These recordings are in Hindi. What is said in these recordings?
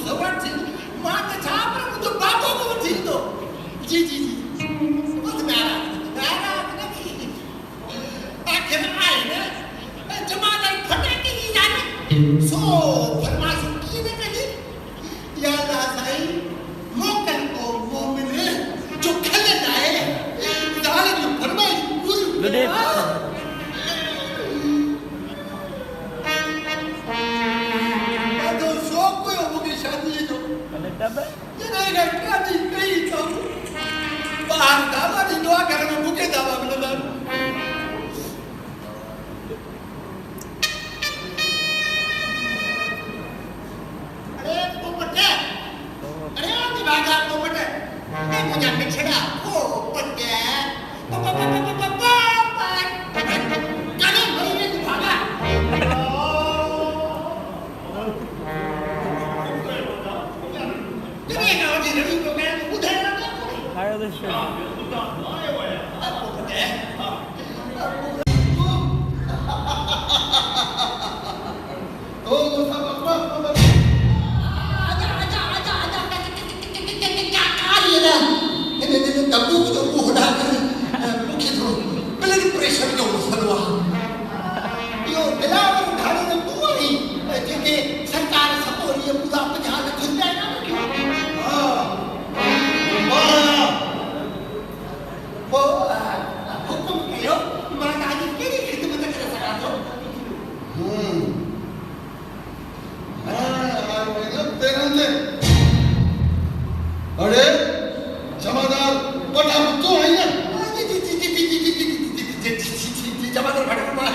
सवट थी मां त छा पर मुंहिंजो बाबो को थींदो जी जी जी बस नाराज नहीं आखिर आए न जमादार फटाके की जाने सो फरमाइश की न कही या अल्लाह साईं मोकल को मोमिन जो खल लाए जाल जो फरमाइश पूरी तो शौक को होगी शादी जो ये नहीं शादी कहीं तो बाहर दावा दी दुआ करने मुके दावा मिलना मुझे पिछड़ा ओ पट्टे जाने महीने की भागा तेरे गांव की रवि को मैं उधर ना Higher than shit. तब्बू को मुंह हटा कर मुखी थो ब्लड प्रेशर जो मसलो आहे यो बिलाव उठाने में तू आई जेके सरकार सपोरी पूरा 50 लाख रुपया ना हां वो हुकुम कयो मां आज केड़ी खिदमत करे सका तो अरे जमादार पटा तो है ना जी जमादार फटे मां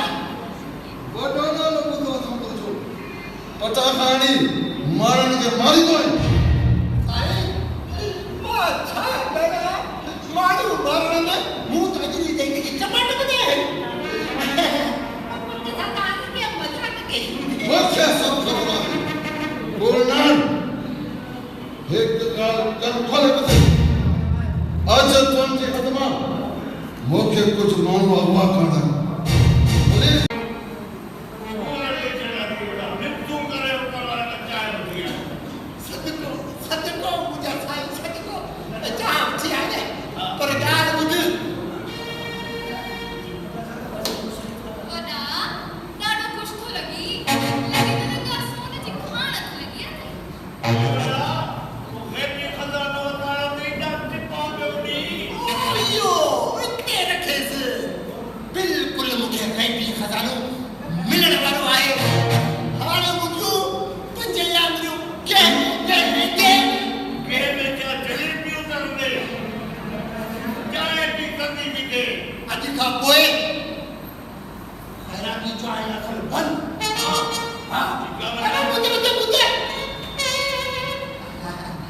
वो दोनों लोग तो समझो पटा खानी मारन के मारी तो है अरे मां छा बेटा मारू मारन में मुंह तो जी देखे कि चमट बने है अपने सरकार के मजाक के वो क्या सब खबर बोलना एक कर खोले बते आज तुम के खत्मा मोखे कुछ मानो अगवा करना बोले सदको मुझे साईं सदको जाम थी आने पर गाल बुध वडा ॾाढो कुछ तो लगी तने का सोने जी खान लगी यो इतने रखे से बिल्कुल मुझे गैबी खजानो मिलने वालो आए हाने मुझको पंजया मिलो के में क्या जलेबी उतर दे चाय की कमी भी दे अजी का कोई खैरा की चाय ना कर बंद हां अरे मुझे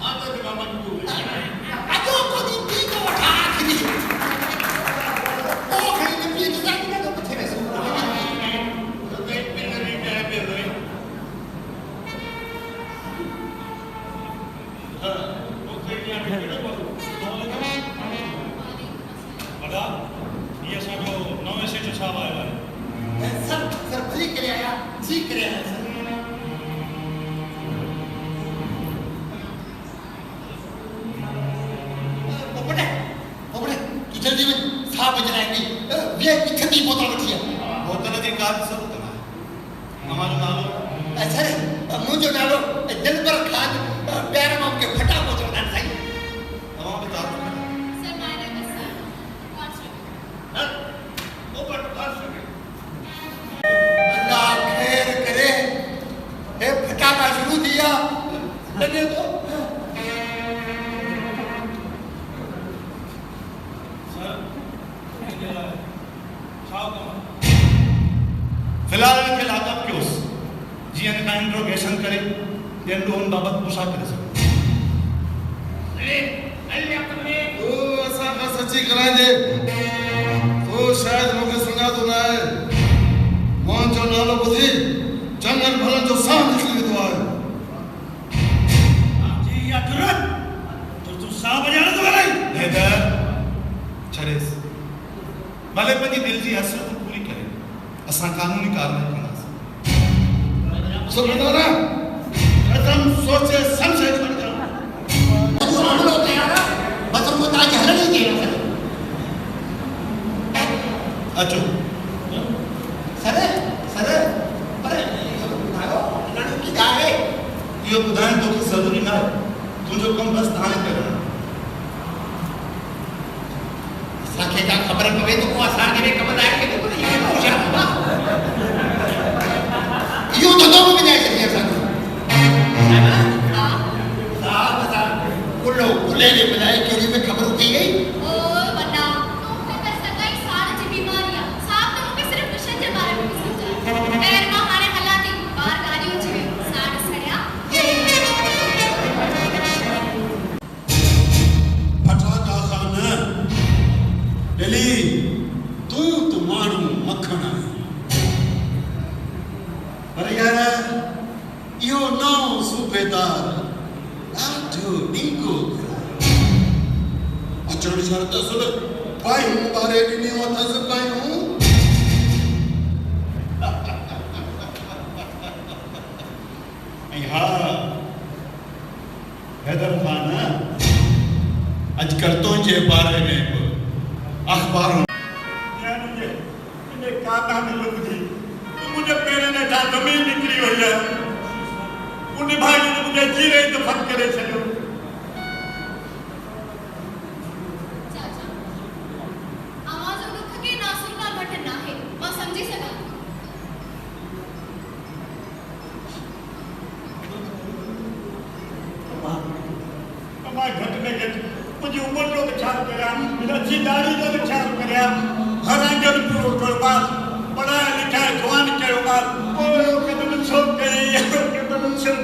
आता तो बाबा तू आजो को दी पी को उठा खी ओ खड़ी ने पी तो जाती ना तो पथे में सो तो देख पे नहीं जाए पे रोए हां वो कोई नहीं आके बोलो बड़ा ये साडो नवे से जो छावा है सर ठीक करे आया ठीक करे आया सर ओपड़े तू जल्दी में साहब बजनाएगी ये ठंडी बोतल रखी है बोतल जी कार सब तना हमारो नालो सर मुझे डालो दिल पर खाद पैर में के फटा बोतल डाल सही तमाम बता सर मायने का सर कौन वो पर पास अल्लाह खैर करे ए फटाका शुरू दिया लगे तो फिलहाल के लादब के उस जीएन का इंट्रोगेशन करे येंडो उन बाबत पूछा करे सर अरे अल्लाह अपने तो ऐसा का सच्ची कराए दे तो शायद मुझे सुना तो ना है मान जो नालो बुद्धि जंगल भलन जो साम निकली तो है जी या तुरंत तो तू सा बजाना तो करे हैदर छरेस भले पति दिल जी हसरत पूरी करे असा कानूनी कार्रवाई करना सुन ना कसम सोचे समझ इहो ॿुधाइण तोखे ज़रूरी न आहे तुंहिंजो कमु बसि हाणे करणु असांखे का ख़बर पवे त पोइ असांखे बि कमु लाइ केॾो पर इहो होशियार हूंदा इहो धंधो बि विञाए छॾी असांखे साहब असां कुल्लो कुल्ले जे बजाए कहिड़ी बि ख़बरूं थी गई ओ वॾा तोखे त सगाई साड़ जी बीमारी आहे साहब त मूंखे सिर्फ़ विषय जे बारे में सम्झाए ख़ैर मां हाणे हलां थी ॿार गाॾियूं अची वियूं साड़ सड़िया फटाका खान दिल्ली तू तो माण्हू मखण आहे पर यार इहो नओं सूबेदार ॾाढो ॾींगो अचण सां त सुल पायूं ॿारे ॾिनियूं अथसि पायूं ऐं हा हैदर ख़ान अॼुकल्ह तुंहिंजे बारे में बि अख़बारूं इन कारनामे में ॿुधी मुंहिंजे पेरनि हेठां ज़मीन निकिरी वई आहे उन भाई ने मुझे जीरे दफन करे छॾियो चाचा आवाज़ दुख के नासुर का घट ना है मां समझी सघां मां घट में घट मुंहिंजी उमिरि जो वीचार करियां रची दाढ़ी जो वीचार करियां हर आंगन पूरो कयो ॿार पढ़ाए लिखाए जवान कयो ॿार पोइ कदम छो कई कदम छो